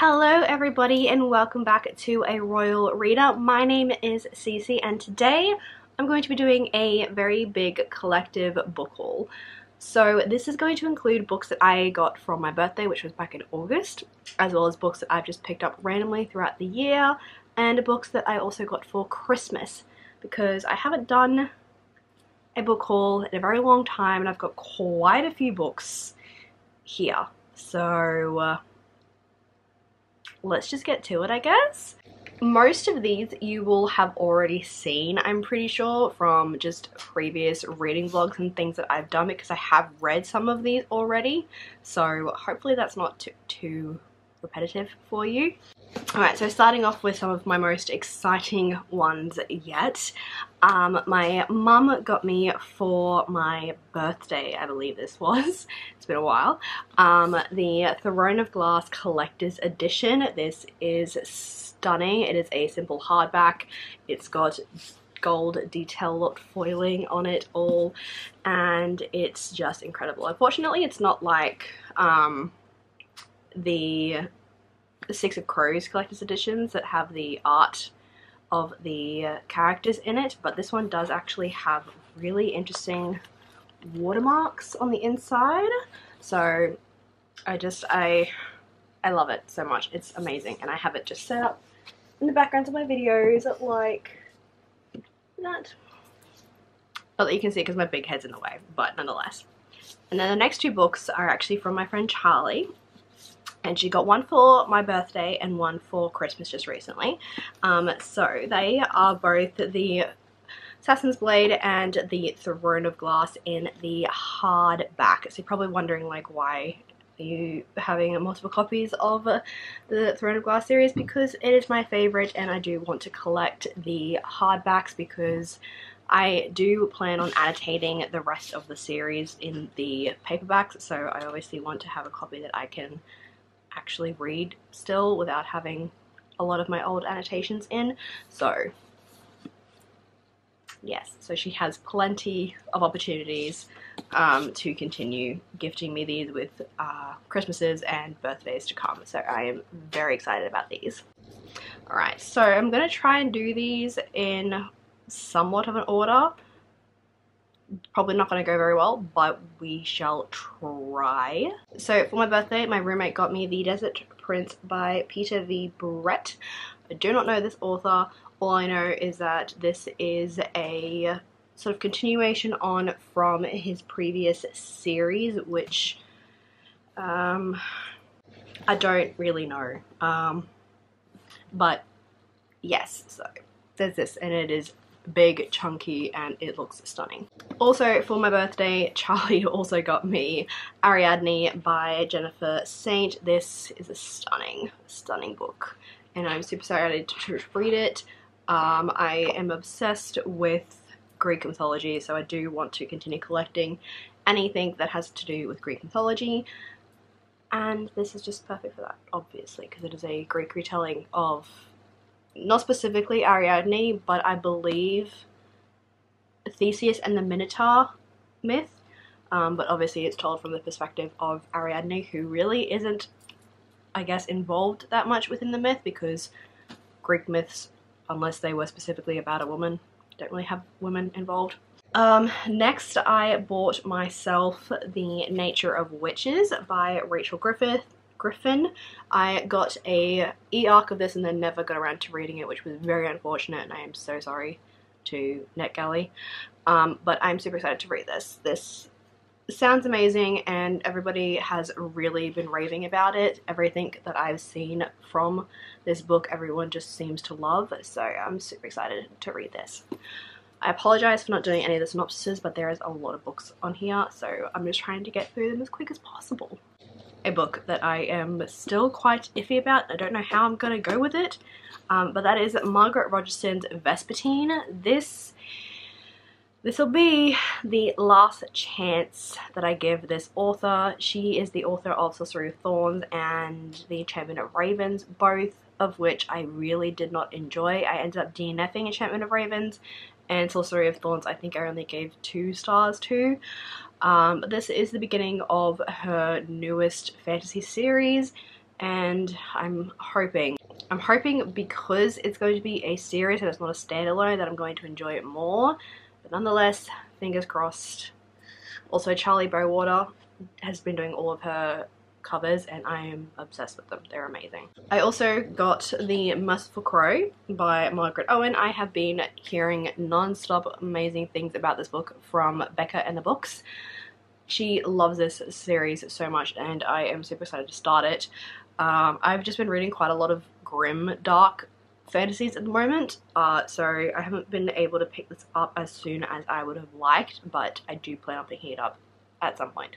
Hello everybody and welcome back to A Royal Reader. My name is Cece and today I'm going to be doing a very big collective book haul. So this is going to include books that I got from my birthday, which was back in August, as well as books that I've just picked up randomly throughout the year, and books that I also got for Christmas, because I haven't done a book haul in a very long time and I've got quite a few books here. So let's just get to it, I guess. Most of these you will have already seen, I'm pretty sure, from just previous reading vlogs and things that I've done, because I have read some of these already, so hopefully that's not too repetitive for you. Alright, so starting off with some of my most exciting ones yet. My mum got me for my birthday, I believe this was, it's been a while, the Throne of Glass Collector's Edition. This is stunning. It is a simple hardback. It's got gold detail foiling on it all, and it's just incredible. Unfortunately, it's not like the Six of Crows collector's editions that have the art of the characters in it, but this one does actually have really interesting watermarks on the inside. So I love it so much. It's amazing, and I have it just set up in the backgrounds of my videos like that. Not that you can see because my big head's in the way, but nonetheless. And then the next two books are actually from my friend Charlie, and she got one for my birthday and one for Christmas just recently. So they are both the Assassin's Blade and the Throne of Glass in the hardback. So you're probably wondering, like, why are you having multiple copies of the Throne of Glass series? Because it is my favorite and I do want to collect the hardbacks, because I do plan on annotating the rest of the series in the paperbacks, so I obviously want to have a copy that I can actually read still without having a lot of my old annotations in. So yes, so she has plenty of opportunities to continue gifting me these with Christmases and birthdays to come, so I am very excited about these. Alright, so I'm going to try and do these in somewhat of an order. Probably not going to go very well, but we shall try. So for my birthday, my roommate got me The Desert Prince by Peter V. Brett. I do not know this author. All I know is that this is a sort of continuation on from his previous series, which I don't really know. But yes, so there's this, and it is big, chunky, and it looks stunning. Also for my birthday, Charlie also got me Ariadne by Jennifer Saint. This is a stunning book, and I'm super excited to read it. I am obsessed with Greek mythology, so I do want to continue collecting anything that has to do with Greek mythology, and this is just perfect for that, obviously, because it is a Greek retelling of, not specifically Ariadne, but I believe Theseus and the Minotaur myth, but obviously it's told from the perspective of Ariadne, who really isn't, I guess, involved that much within the myth, because Greek myths, unless they were specifically about a woman, don't really have women involved. Next I bought myself The Nature of Witches by Rachel Griffin. I got a e-arc of this and then never got around to reading it, which was very unfortunate, and I am so sorry to NetGalley. But I'm super excited to read this. This sounds amazing and everybody has really been raving about it. Everything that I've seen from this book, everyone just seems to love, so I'm super excited to read this. I apologize for not doing any of the synopsises, but there is a lot of books on here, so I'm just trying to get through them as quick as possible. A book that I am still quite iffy about, I don't know how I'm going to go with it, but that is Margaret Rogerson's Vespertine. This will be the last chance that I give this author. She is the author of Sorcery of Thorns and The Enchantment of Ravens, both of which I really did not enjoy. I ended up DNFing Enchantment of Ravens, and Sorcery of Thorns I think I only gave 2 stars to. This is the beginning of her newest fantasy series, and I'm hoping because it's going to be a series and it's not a standalone that I'm going to enjoy it more. But nonetheless, fingers crossed. Also, Charlie Bowater has been doing all of her covers and I am obsessed with them. They're amazing. I also got The Merciful Crow by Margaret Owen. I have been hearing non-stop amazing things about this book from Becca and the Books. She loves this series so much and I am super excited to start it. I've just been reading quite a lot of grim, dark fantasies at the moment, so I haven't been able to pick this up as soon as I would have liked, but I do plan on picking it up at some point.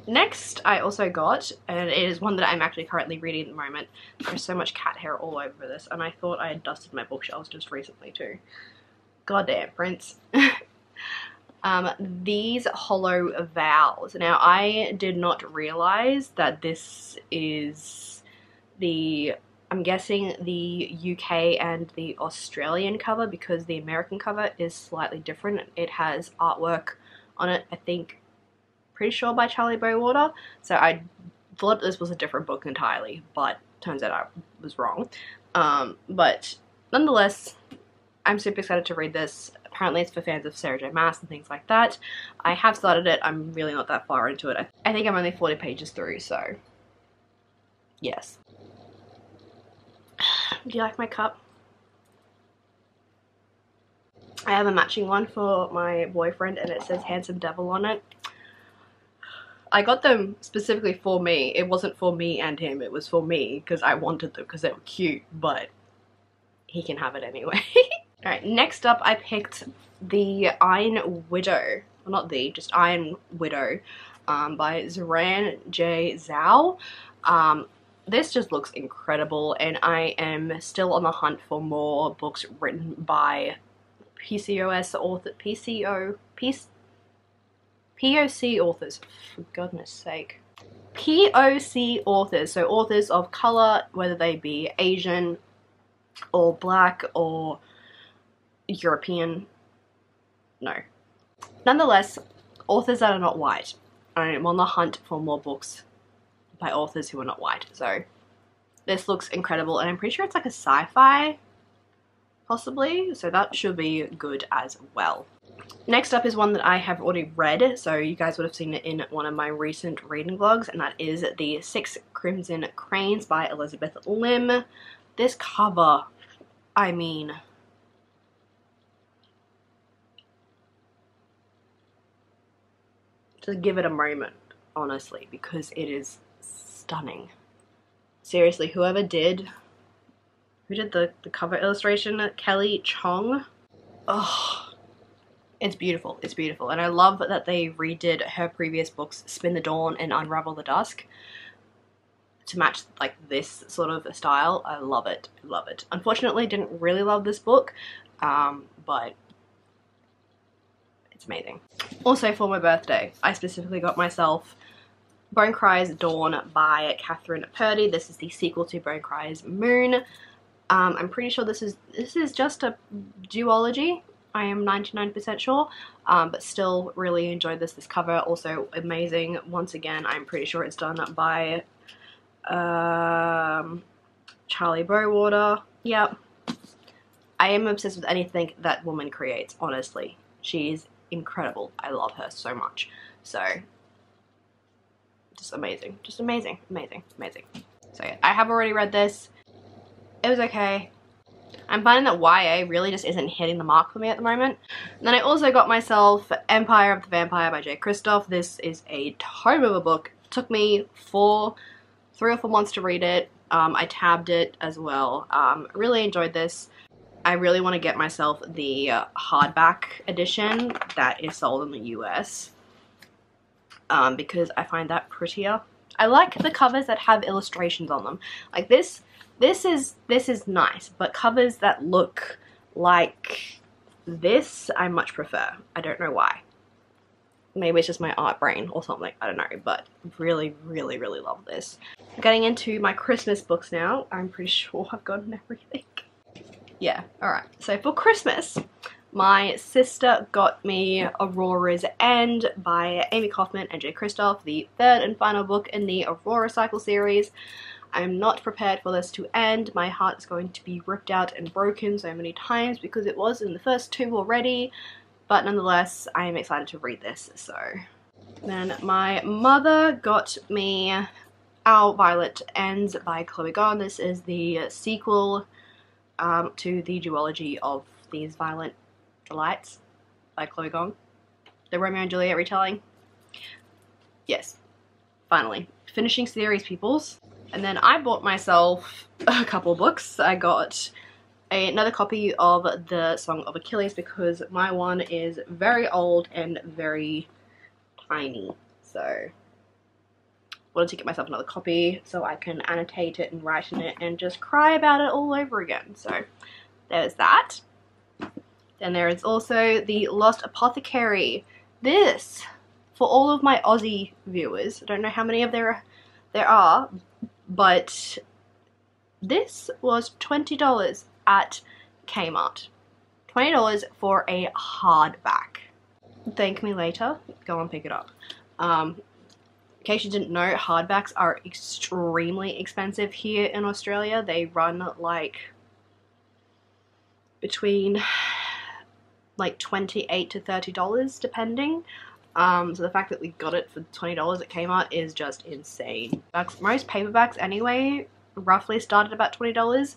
Next, I also got, and it is one that I'm actually currently reading at the moment. There's so much cat hair all over this, and I thought I had dusted my bookshelves just recently too. Goddamn, Prince. These Hollow Vows. Now, I did not realize that this is I'm guessing the UK and the Australian cover, because the American cover is slightly different. It has artwork on it, I think, pretty sure by Charlie Bowater. So I thought this was a different book entirely, but turns out I was wrong. But nonetheless, I'm super excited to read this. Apparently it's for fans of Sarah J Maas and things like that. I have started it. I'm really not that far into it. I think I'm only 40 pages through, so yes. Do you like my cup? I have a matching one for my boyfriend and it says Handsome Devil on it. I got them specifically for me. It wasn't for me and him. It was for me because I wanted them because they were cute, but he can have it anyway. Alright, next up I picked The Iron Widow. Well, not the, just Iron Widow by Zoran J. Zhao. This just looks incredible and I am still on the hunt for more books written by PCOS author, POC authors, for goodness sake. POC authors, so authors of color, whether they be Asian or black or European, no. Nonetheless, authors that are not white. I am on the hunt for more books by authors who are not white. So this looks incredible and I'm pretty sure it's like a sci-fi, possibly, so that should be good as well. Next up is one that I have already read, so you guys would have seen it in one of my recent reading vlogs, and that is The Six Crimson Cranes by Elizabeth Lim. This cover, I mean, just give it a moment, honestly, because it is stunning. Seriously, who did the cover illustration? Kelly Chong. Oh, it's beautiful. It's beautiful. And I love that they redid her previous books, Spin the Dawn and Unravel the Dusk, to match like this sort of style. I love it. I love it. Unfortunately, didn't really love this book, but it's amazing. Also, for my birthday, I specifically got myself Bone Cries Dawn by Catherine Purdy. This is the sequel to Bone Cries Moon. I'm pretty sure this is just a duology. I am 99% sure, but still really enjoyed this. This cover also amazing. Once again, I'm pretty sure it's done by Charlie Bowater. Yep. I am obsessed with anything that woman creates, honestly. She's incredible. I love her so much. So, just amazing. Just amazing. Amazing. Amazing. So yeah, I have already read this. It was okay. I'm finding that YA really just isn't hitting the mark for me at the moment. And then I also got myself Empire of the Vampire by Jay Kristoff. This is a tome of a book. It took me 3 or 4 months to read it. I tabbed it as well. Really enjoyed this. I really want to get myself the hardback edition that is sold in the US because I find that prettier. I like the covers that have illustrations on them. Like this is nice, but covers that look like this I much prefer. I don't know why. Maybe it's just my art brain or something, I don't know, but really, really, really love this. Getting into my Christmas books now. I'm pretty sure I've gotten everything. Yeah, alright. So for Christmas, my sister got me Aurora's End by Amy Kaufman and Jay Kristoff, the 3rd and final book in the Aurora Cycle series. I'm not prepared for this to end. My heart is going to be ripped out and broken so many times because it was in the first 2 already, but nonetheless, I am excited to read this. So then my mother got me Our Violet Ends by Chloe Gone. This is the sequel to the duology of These Violent Delights by Chloe Gone. The Romeo and Juliet retelling. Yes, finally. Finishing series, peoples. And then I bought myself a couple books. I got another copy of The Song of Achilles because my one is very old and very tiny. So I wanted to get myself another copy so I can annotate it and write in it and just cry about it all over again. So there's that. Then there is also The Lost Apothecary. This, for all of my Aussie viewers, I don't know how many of there are, but this was $20 at Kmart. $20 for a hardback. Thank me later. Go and pick it up. In case you didn't know, hardbacks are extremely expensive here in Australia. They run like between like $28 to $30 depending. So the fact that we got it for $20 at Kmart is just insane. Most paperbacks anyway roughly start at about $20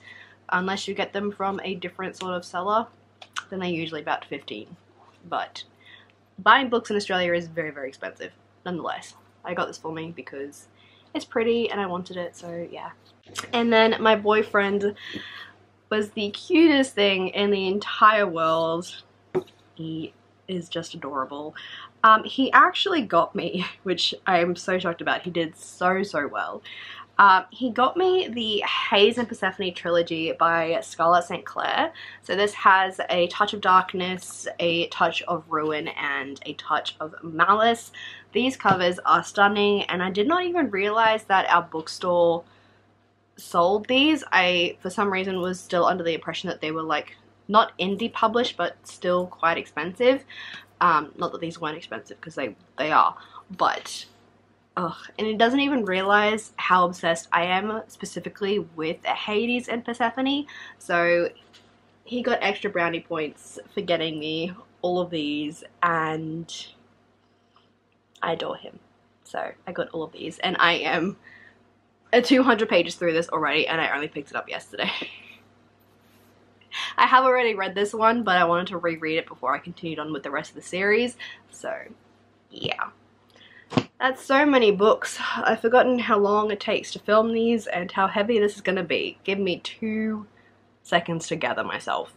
unless you get them from a different sort of seller. Then they're usually about $15. But buying books in Australia is very, very expensive. Nonetheless, I got this for me because it's pretty and I wanted it, so yeah. And then my boyfriend was the cutest thing in the entire world. He is just adorable. He actually got me, which I am so shocked about, he did so well. He got me the Haze and Persephone trilogy by Scarlett St. Clair. So this has a touch of darkness, a touch of ruin, and a touch of malice. These covers are stunning, and I did not even realize that our bookstore sold these. I, for some reason, was still under the impression that they were like, not indie published, but still quite expensive. Not that these weren't expensive, because they are, but ugh. And it doesn't even realize how obsessed I am specifically with Hades and Persephone. So he got extra brownie points for getting me all of these, and I adore him. So I got all of these, and I am 200 pages through this already, and I only picked it up yesterday. I have already read this one, but I wanted to reread it before I continued on with the rest of the series. So yeah. That's so many books. I've forgotten how long it takes to film these and how heavy this is going to be. Give me 2 seconds to gather myself.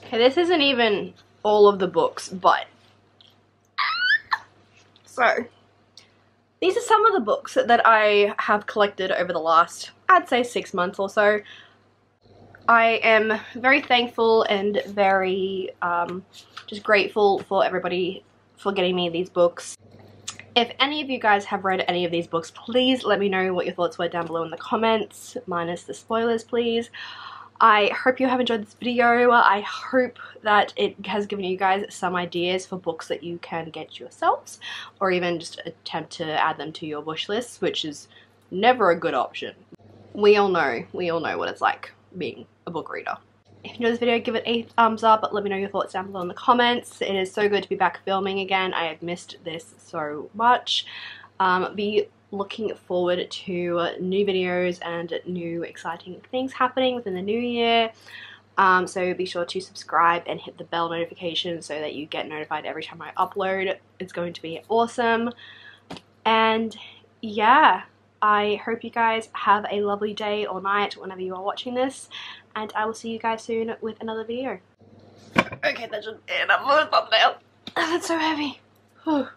Okay, this isn't even all of the books, but so these are some of the books that I have collected over the last, I'd say, 6 months or so. I am very thankful and very just grateful for everybody for getting me these books. If any of you guys have read any of these books, please let me know what your thoughts were down below in the comments, minus the spoilers, please. I hope you have enjoyed this video. I hope that it has given you guys some ideas for books that you can get yourselves, or even just attempt to add them to your wish list, which is never a good option. We all know what it's like being a book reader. If you enjoyed this video, give it a thumbs up, but let me know your thoughts down below in the comments. It is so good to be back filming again. I have missed this so much. Be looking forward to new videos and new exciting things happening within the new year. So be sure to subscribe and hit the bell notification so that you get notified every time I upload. It's going to be awesome. And yeah, I hope you guys have a lovely day or night whenever you are watching this, and I will see you guys soon with another video. Okay, that's just it. I'm gonna thumbnail. That's so heavy. Whew.